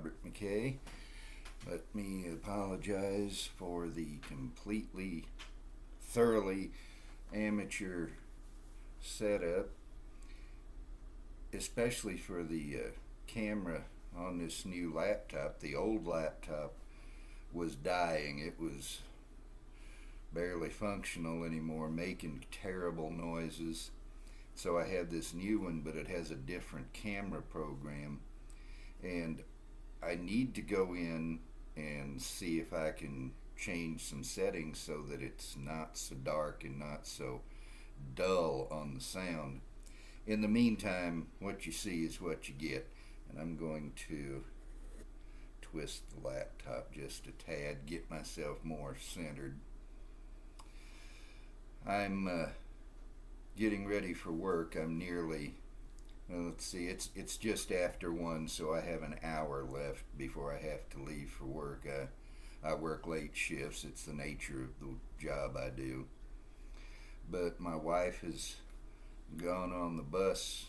Robert McKay. Let me apologize for the completely, thoroughly amateur setup, especially for the camera on this new laptop. The old laptop was dying. It was barely functional anymore, making terrible noises. So I have this new one, but it has a different camera program, and I need to go in and see if I can change some settings so that it's not so dark and not so dull on the sound. In the meantime, what you see is what you get, and I'm going to twist the laptop just a tad, get myself more centered. I'm getting ready for work. I'm nearly, let's see, it's just after 1, so I have an hour left before I have to leave for work. I work late shifts. It's the nature of the job I do. But my wife has gone on the bus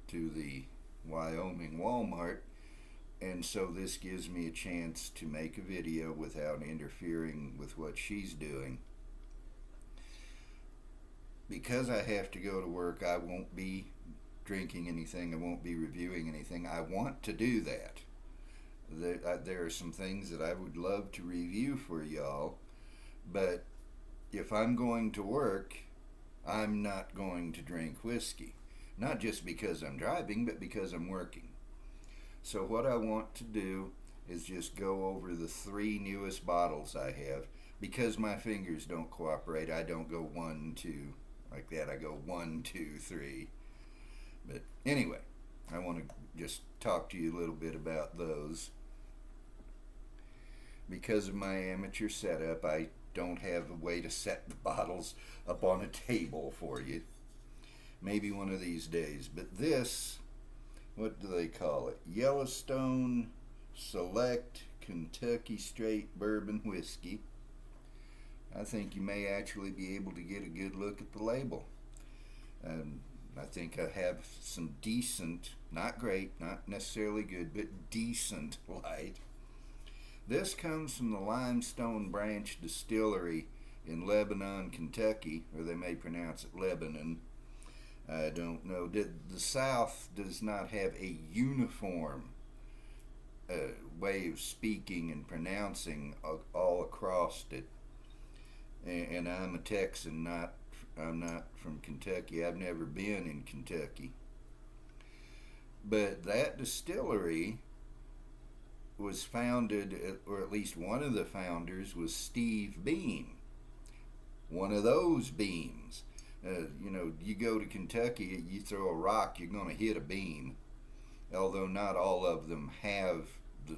to the Wyoming Walmart, and so this gives me a chance to make a video without interfering with what she's doing. Because I have to go to work, I won't be drinking anything. I won't be reviewing anything. I want to do that. There are some things that I would love to review for y'all, but if I'm going to work, I'm not going to drink whiskey. Not just because I'm driving, but because I'm working. So what I want to do is just go over the 3 newest bottles I have. Because my fingers don't cooperate, I don't go 1, 2, like that. I go 1, 2, 3. But anyway, I want to just talk to you a little bit about those. Because of my amateur setup, I don't have a way to set the bottles up on a table for you. Maybe one of these days. But this, what do they call it? Yellowstone Select Kentucky Straight Bourbon Whiskey. I think you may actually be able to get a good look at the label. I think I have some decent, not great, not necessarily good, but decent light. This comes from the Limestone Branch Distillery in Lebanon, Kentucky, or they may pronounce it Lebanon. I don't know. The South does not have a uniform way of speaking and pronouncing all across it. And I'm a Texan, I'm not from Kentucky. I've never been in Kentucky. But that distillery was founded, or at least one of the founders was Steve Beam. One of those beams. You go to Kentucky, you throw a rock, you're going to hit a beam. Although not all of them have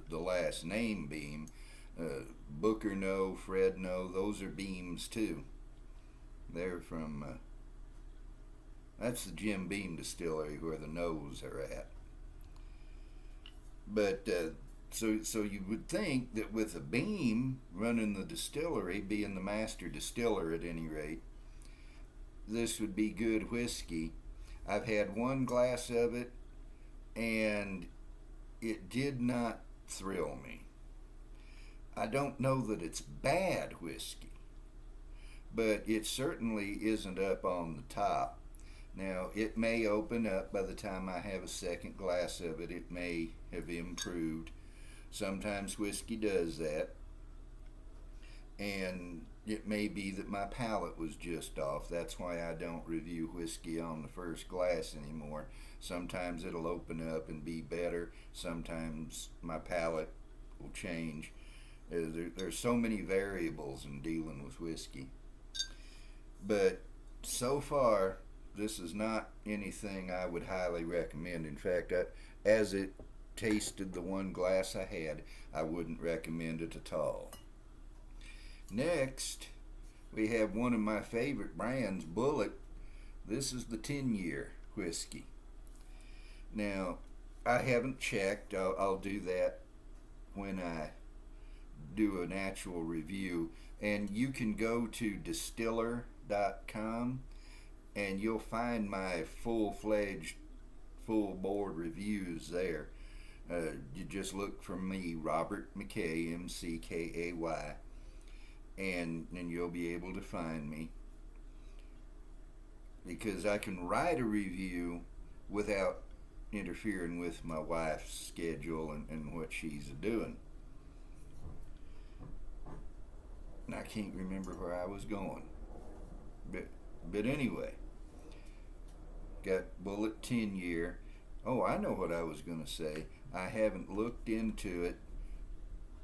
the last name Beam. Booker no, Fred no, those are Beams too. They're from, that's the Jim Beam distillery where the No's are at. But so you would think that with a Beam running the distillery, being the master distiller at any rate, this would be good whiskey. I've had 1 glass of it, and it did not thrill me. I don't know that it's bad whiskey, but it certainly isn't up on the top. Now, it may open up by the time I have a second glass of it. It may have improved. Sometimes whiskey does that. And it may be that my palate was just off. That's why I don't review whiskey on the first glass anymore. Sometimes it'll open up and be better. Sometimes my palate will change. There's so many variables in dealing with whiskey. But so far, this is not anything I would highly recommend. In fact, as it tasted the 1 glass I had, I wouldn't recommend it at all. Next, we have one of my favorite brands, Bullet. This is the 10-year whiskey. Now, I haven't checked. I'll do that when I do an actual review. And you can go to distiller.com and you'll find my full-fledged, full-board reviews there. You just look for me, Robert McKay, MCKAY, and you'll be able to find me, because I can write a review without interfering with my wife's schedule and what she's doing. And I can't remember where I was going. But anyway, got bullet 10 year. Oh, I know what I was going to say. I haven't looked into it,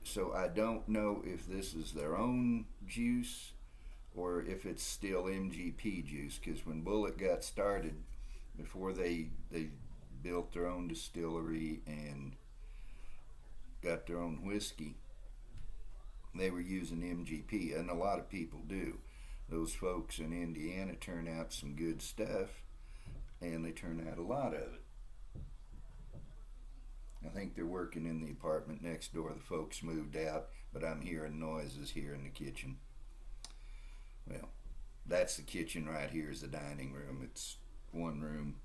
so I don't know if this is their own juice or if it's still MGP juice, because when Bullet got started, before they built their own distillery and got their own whiskey, they were using MGP, and a lot of people do. Those folks in Indiana turn out some good stuff, and they turn out a lot of it. I think they're working in the apartment next door. The folks moved out, but I'm hearing noises here in the kitchen. Well, that's the kitchen. Right here is the dining room. It's one room.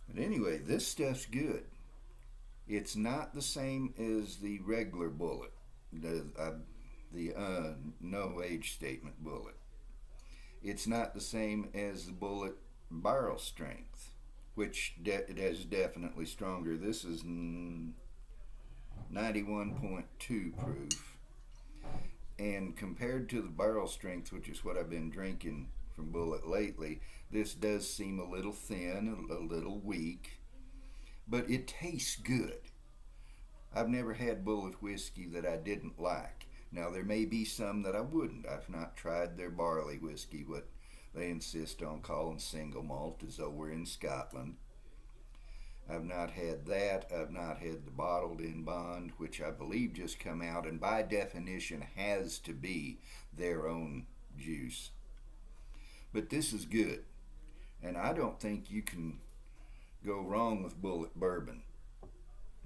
But anyway, this stuff's good. It's not the same as the regular Bullet, the no age statement Bullet. It's not the same as the Bullet barrel strength, which it is definitely stronger. This is 91.2 proof, and compared to the barrel strength, which is what I've been drinking from Bullet lately, this does seem a little thin, a little weak, but it tastes good. I've never had Bullet whiskey that I didn't like. Now, there may be some that I wouldn't. I've not tried their barley whiskey, what they insist on calling single malt, as though we're in Scotland. I've not had that. I've not had the bottled in bond, which I believe just come out, and by definition has to be their own juice. But this is good, and I don't think you can go wrong with Bullet bourbon.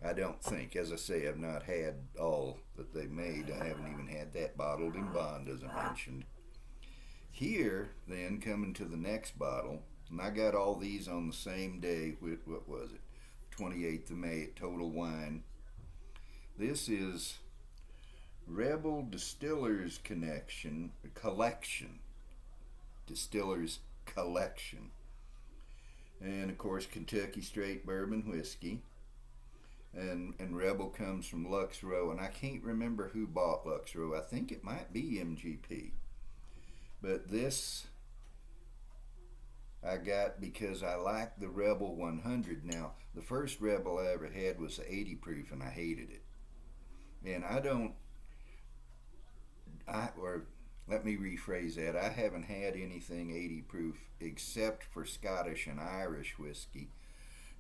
I don't think. As I say, I've not had all that they made. I haven't even had that bottled in bond, as I mentioned. Here, then, coming to the next bottle, and I got all these on the same day with, what was it, 28th of May at Total Wine. This is Rebel Distillers Collection. Distillers Collection. And, of course, Kentucky Straight Bourbon Whiskey. And Rebel comes from Lux Row, and I can't remember who bought Lux Row. I think it might be MGP. But this I got because I like the Rebel 100. Now, the first Rebel I ever had was the 80 proof, and I hated it. And let me rephrase that. I haven't had anything 80 proof except for Scottish and Irish whiskey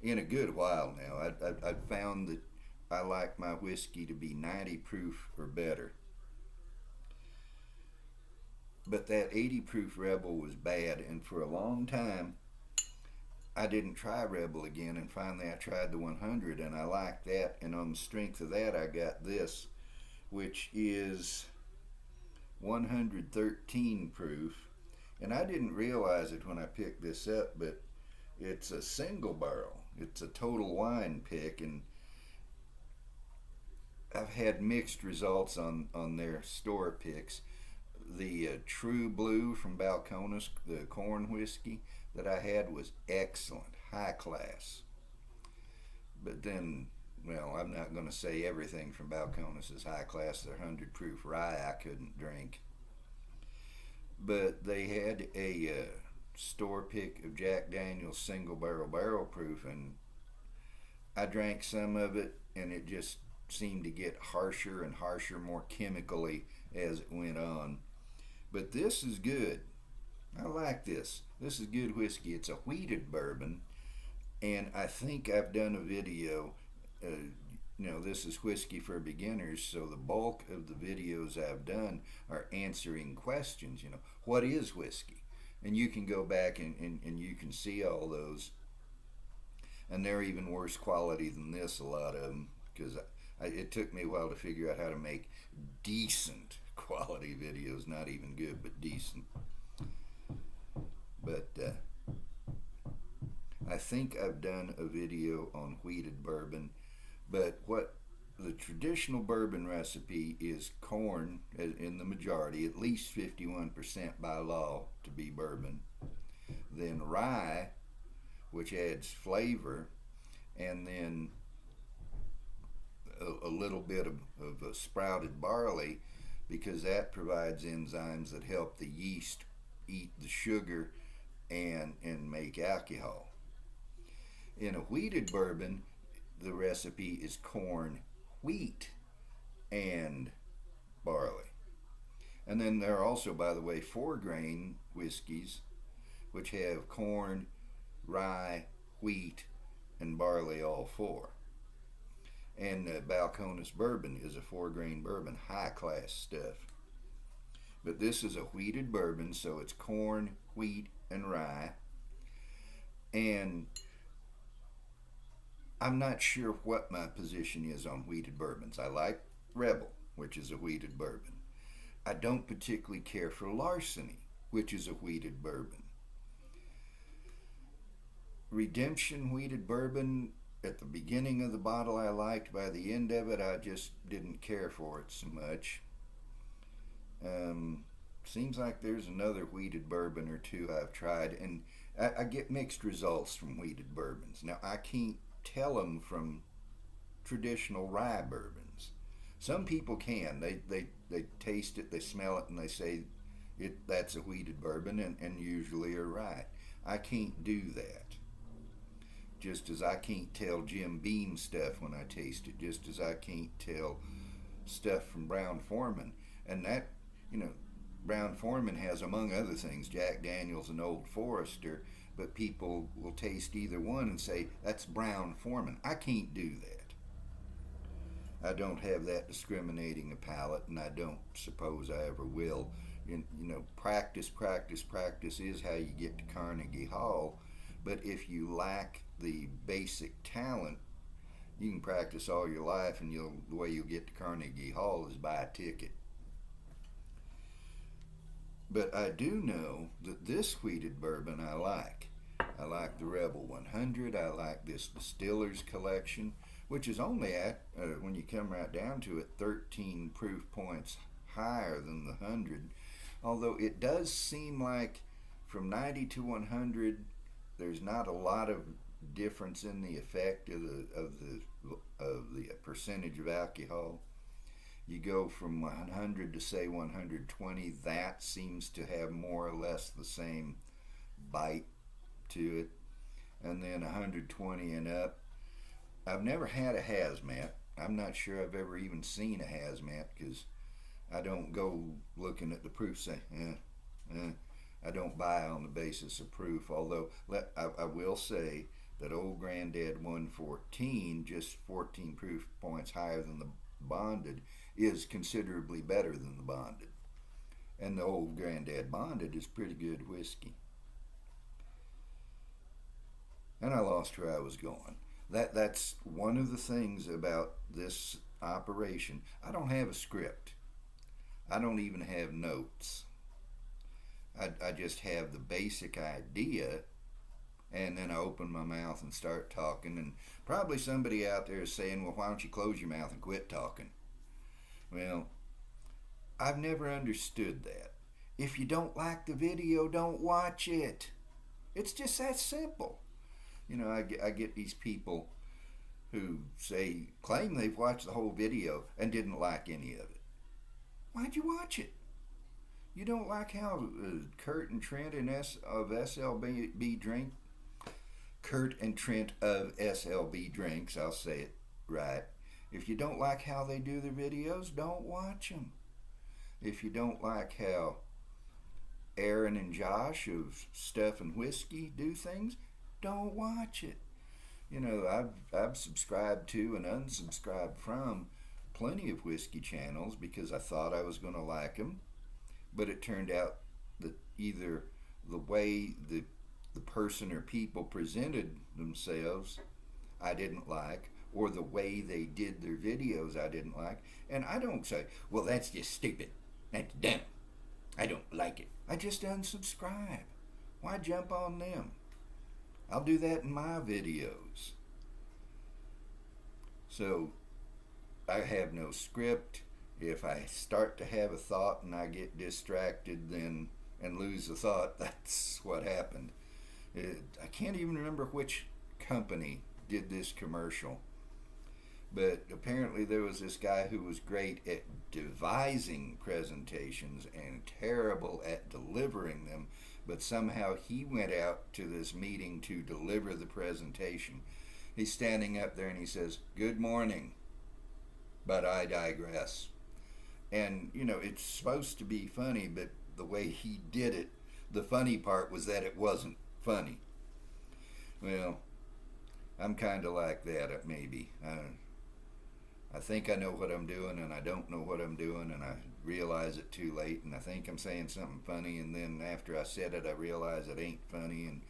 in a good while now. I've found that I like my whiskey to be 90 proof or better. But that 80 proof Rebel was bad, and for a long time I didn't try Rebel again, and finally I tried the 100 and I liked that, and on the strength of that I got this, which is 113 proof. And I didn't realize it when I picked this up, but it's a single barrel. It's a Total Wine pick, and I've had mixed results on their store picks. The True Blue from Balcones, the corn whiskey that I had, was excellent, high class. But then, well, I'm not going to say everything from Balcones is high class. Their 100 proof rye I couldn't drink. But they had a store pick of Jack Daniel's single barrel proof, and I drank some of it, and it just seemed to get harsher and harsher, more chemically as it went on. But this is good. I like this. This is good whiskey. It's a wheated bourbon, and I think I've done a video. This is Whiskey for Beginners, so the bulk of the videos I've done are answering questions. What is whiskey? And you can go back and you can see all those. And they're even worse quality than this, a lot of them, because it took me a while to figure out how to make decent quality videos. Not even good, but decent. But I think I've done a video on wheated bourbon, but what the traditional bourbon recipe is corn in the majority, at least 51% by law to be bourbon. Then rye, which adds flavor, and then a little bit of sprouted barley, because that provides enzymes that help the yeast eat the sugar and make alcohol. In a wheated bourbon, the recipe is corn, wheat, and barley. And then there are also, by the way, 4-grain whiskeys, which have corn, rye, wheat, and barley, all 4. And Balcones bourbon is a 4-grain bourbon, high class stuff. But this is a wheated bourbon, so it's corn, wheat, and rye. And I'm not sure what my position is on wheated bourbons. I like Rebel, which is a wheated bourbon. I don't particularly care for Larceny, which is a wheated bourbon. Redemption wheated bourbon, at the beginning of the bottle I liked. By the end of it, I just didn't care for it so much. Seems like there's another wheated bourbon or two I've tried, and I get mixed results from wheated bourbons. Now, I can't tell them from traditional rye bourbons. Some people can. They taste it, they smell it, and they say that's a wheated bourbon, and usually are right. I can't do that. Just as I can't tell Jim Beam stuff when I taste it, just as I can't tell stuff from Brown-Forman. And that, Brown-Forman has, among other things, Jack Daniels and Old Forester, but people will taste either one and say, that's Brown-Forman. I can't do that. I don't have that discriminating a palate, and I don't suppose I ever will. Practice is how you get to Carnegie Hall, but if you lack the basic talent, you can practice all your life, and the way you'll get to Carnegie Hall is buy a ticket. But I do know that this wheated bourbon I like. I like the Rebel 100. I like this Distiller's Collection, which is only at, when you come right down to it, 13 proof points higher than the 100. Although it does seem like from 90 to 100, there's not a lot of difference in the effect of the percentage of alcohol. You go from 100 to say 120, that seems to have more or less the same bite to it. And then 120 and up. I've never had a hazmat. I'm not sure I've ever even seen a hazmat, because I don't go looking at the proof saying, I don't buy on the basis of proof. Although I will say that old Granddad 114, just 14 proof points higher than the bonded, is considerably better than the bonded. And the old Granddad bonded is pretty good whiskey. And I lost where I was going. That's one of the things about this operation. I don't have a script. I don't even have notes. I just have the basic idea, and then I open my mouth and start talking, and probably somebody out there is saying, well, why don't you close your mouth and quit talking? Well, I've never understood that. If you don't like the video, don't watch it. It's just that simple. I get these people who claim they've watched the whole video and didn't like any of it. Why'd you watch it? You don't like how Kurt and Trent of SLB drink? Kurt and Trent of SLB drinks, I'll say it right. If you don't like how they do their videos, don't watch them. If you don't like how Aaron and Josh of Stuff and Whiskey do things, don't watch it. I've subscribed to and unsubscribed from plenty of whiskey channels because I thought I was going to like them, but it turned out that either the way the person or people presented themselves I didn't like, or the way they did their videos I didn't like. And I don't say, well, that's just stupid, that's dumb, I don't like it. I just unsubscribe. Why jump on them? I'll do that in my videos. So I have no script. If I start to have a thought and I get distracted then and lose the thought, that's what happened. I can't even remember which company did this commercial, but apparently there was this guy who was great at devising presentations and terrible at delivering them, but somehow he went out to this meeting to deliver the presentation. He's standing up there and he says, "Good morning, but I digress." And, you know, it's supposed to be funny, but the way he did it, the funny part was that it wasn't funny. Well, I'm kind of like that, maybe. I think I know what I'm doing, and I don't know what I'm doing, and I realize it too late, and I think I'm saying something funny, and then after I said it, I realize it ain't funny, and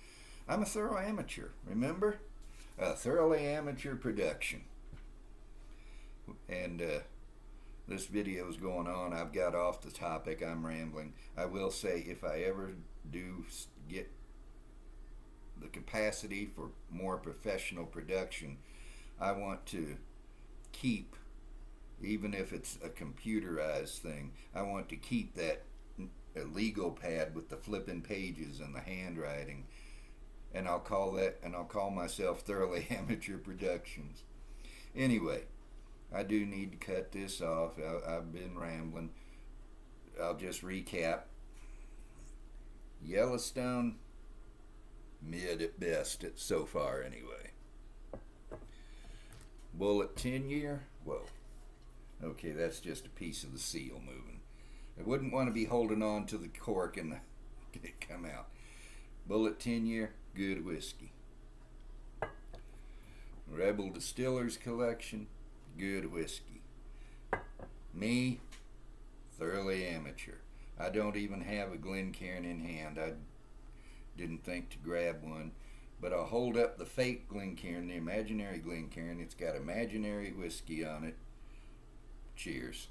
I'm a thorough amateur, remember? A thoroughly amateur production. And this video is going on. I've got off the topic. I'm rambling. I will say, if I ever do get the capacity for more professional production, I want to keep, even if it's a computerized thing, I want to keep that legal pad with the flipping pages and the handwriting, and I'll call myself Thoroughly Amateur Productions. Anyway, I do need to cut this off. I've been rambling. I'll just recap. Yellowstone, mid at best, so far anyway. Bullet 10-year, whoa. Okay, that's just a piece of the seal moving. I wouldn't want to be holding on to the cork and get it come out. Bullet 10-year, good whiskey. Rebel Distillers Collection, good whiskey. Me, thoroughly amateur. I don't even have a Glencairn in hand. I didn't think to grab one, but I'll hold up the fake Glencairn, the imaginary Glencairn. It's got imaginary whiskey on it. Cheers.